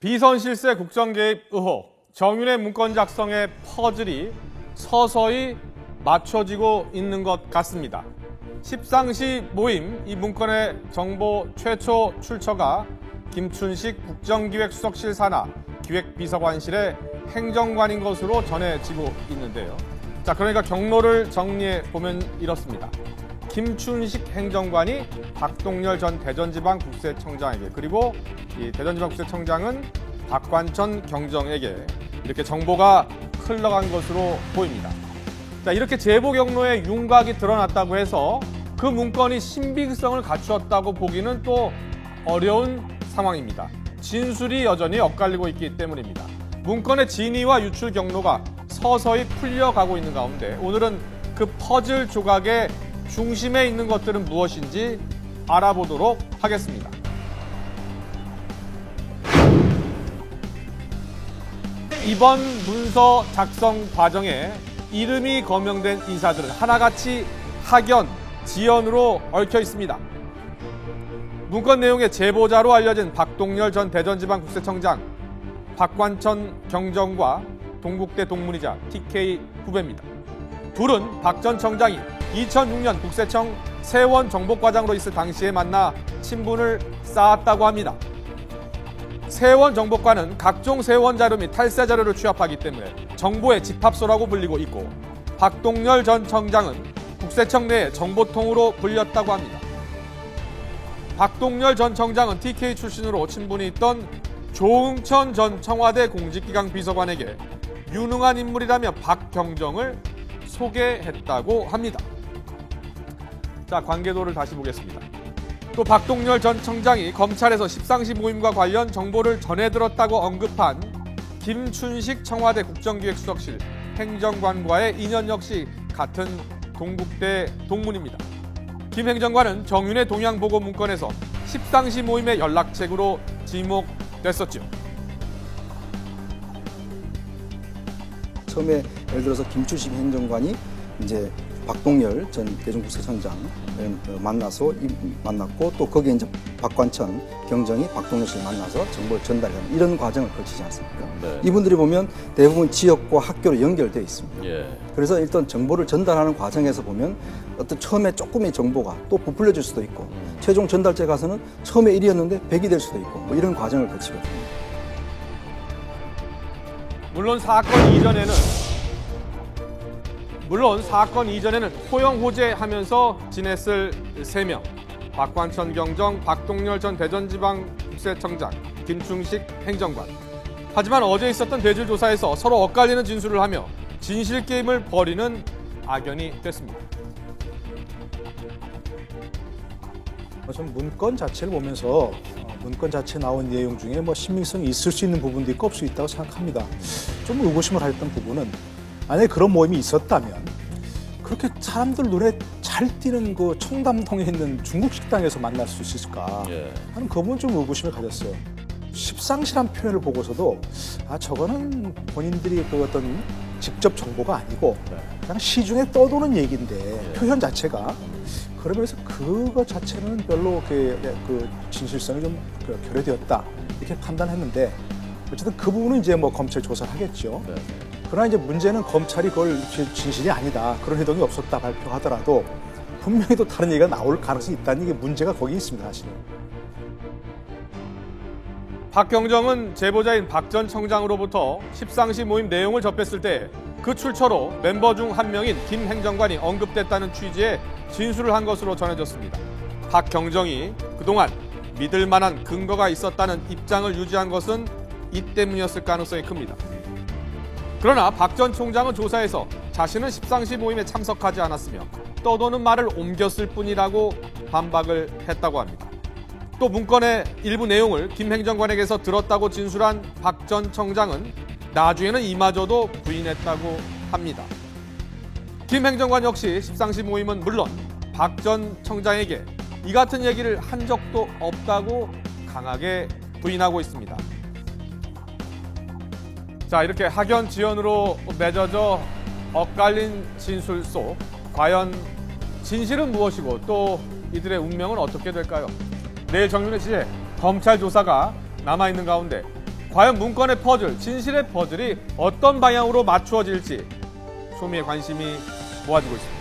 비선실세 국정개입 의혹, 정윤의 문건 작성의 퍼즐이 서서히 맞춰지고 있는 것 같습니다. 십상시 모임, 이 문건의 정보 최초 출처가 김춘식 국정기획수석실 산하 기획비서관실의 행정관인 것으로 전해지고 있는데요. 자, 그러니까 경로를 정리해 보면 이렇습니다. 김춘식 행정관이 박동열 전 대전지방국세청장에게, 그리고 이 대전지방국세청장은 박관천 경정에게 이렇게 정보가 흘러간 것으로 보입니다. 자, 이렇게 제보 경로에 윤곽이 드러났다고 해서 그 문건이 신빙성을 갖추었다고 보기는 또 어려운 상황입니다. 진술이 여전히 엇갈리고 있기 때문입니다. 문건의 진위와 유출 경로가 서서히 풀려가고 있는 가운데 오늘은 그 퍼즐 조각의 중심에 있는 것들은 무엇인지 알아보도록 하겠습니다. 이번 문서 작성 과정에 이름이 거명된 인사들은 하나같이 학연, 지연으로 얽혀 있습니다. 문건 내용의 제보자로 알려진 박동열 전 대전지방국세청장, 박관천 경정과 동국대 동문이자 TK 후배입니다. 둘은 박 전 청장이 2006년 국세청 세원 정보과장으로 있을 당시에 만나 친분을 쌓았다고 합니다. 세원 정보과는 각종 세원 자료 및 탈세 자료를 취합하기 때문에 정보의 집합소라고 불리고 있고, 박동열 전 청장은 국세청 내의 정보통으로 불렸다고 합니다. 박동열 전 청장은 TK 출신으로 친분이 있던 조응천 전 청와대 공직기강 비서관에게 유능한 인물이라며 박경정을 소개했다고 합니다. 자, 관계도를 다시 보겠습니다. 또 박동열 전 청장이 검찰에서 십상시 모임과 관련 정보를 전해들었다고 언급한 김춘식 청와대 국정기획수석실 행정관과의 인연 역시 같은 동국대 동문입니다. 김 행정관은 정윤의 동향보고 문건에서 십상시 모임의 연락책으로 지목됐었죠. 처음에 예를 들어서 김춘식 행정관이 이제 박동열 전 대전국세청장 만났고, 또 거기에 이제 박관천 경정이 박동열 씨를 만나서 정보를 전달하는 이런 과정을 거치지 않습니까? 네. 이분들이 보면 대부분 지역과 학교로 연결되어 있습니다. 예. 그래서 일단 정보를 전달하는 과정에서 보면 어떤 처음에 조금의 정보가 또 부풀려질 수도 있고, 최종 전달자에 가서는 처음에 1이었는데 100이 될 수도 있고, 뭐 이런 과정을 거치거든요. 물론 사건 이전에는 호영호재하면서 지냈을 3명, 박관천 경정, 박동열 전 대전지방국세청장, 김춘식 행정관. 하지만 어제 있었던 대질 조사에서 서로 엇갈리는 진술을 하며 진실 게임을 벌이는 악연이 됐습니다. 좀 문건 자체를 보면서 문건 자체에 나온 내용 중에 뭐 신빙성이 있을 수 있는 부분도 있고 없을 수 있다고 생각합니다. 좀 의구심을 했던 부분은, 만약에 그런 모임이 있었다면 그렇게 사람들 눈에 잘 띄는 그 청담동에 있는 중국 식당에서 만날 수 있을까 하는 그 부분 좀 의구심을 가졌어요. 십상시란 표현을 보고서도 저거는 본인들이 그 어떤 직접 정보가 아니고 그냥 시중에 떠도는 얘기인데 표현 자체가, 그러면서 그거 자체는 별로 그 진실성이 좀 결여되었다 이렇게 판단했는데, 어쨌든 그 부분은 이제 뭐 검찰 조사를 하겠죠. 그러나 이제 문제는 검찰이 그걸 진실이 아니다, 그런 해동이 없었다 발표하더라도 분명히 또 다른 얘기가 나올 가능성이 있다는 게 문제가 거기 있습니다, 사실은. 박경정은 제보자인 박 전 청장으로부터 십상시 모임 내용을 접했을 때 그 출처로 멤버 중 한 명인 김 행정관이 언급됐다는 취지의 진술을 한 것으로 전해졌습니다. 박경정이 그동안 믿을 만한 근거가 있었다는 입장을 유지한 것은 이 때문이었을 가능성이 큽니다. 그러나 박 전 총장은 조사에서 자신은 십상시 모임에 참석하지 않았으며 떠도는 말을 옮겼을 뿐이라고 반박을 했다고 합니다. 또 문건의 일부 내용을 김 행정관에게서 들었다고 진술한 박 전 청장은 나중에는 이마저도 부인했다고 합니다. 김 행정관 역시 십상시 모임은 물론 박 전 청장에게 이 같은 얘기를 한 적도 없다고 강하게 부인하고 있습니다. 자, 이렇게 학연 지연으로 맺어져 엇갈린 진술 속 과연 진실은 무엇이고 또 이들의 운명은 어떻게 될까요? 내일 정윤의 지혜 검찰 조사가 남아있는 가운데 과연 문건의 퍼즐, 진실의 퍼즐이 어떤 방향으로 맞추어질지 초미의 관심이 모아지고 있습니다.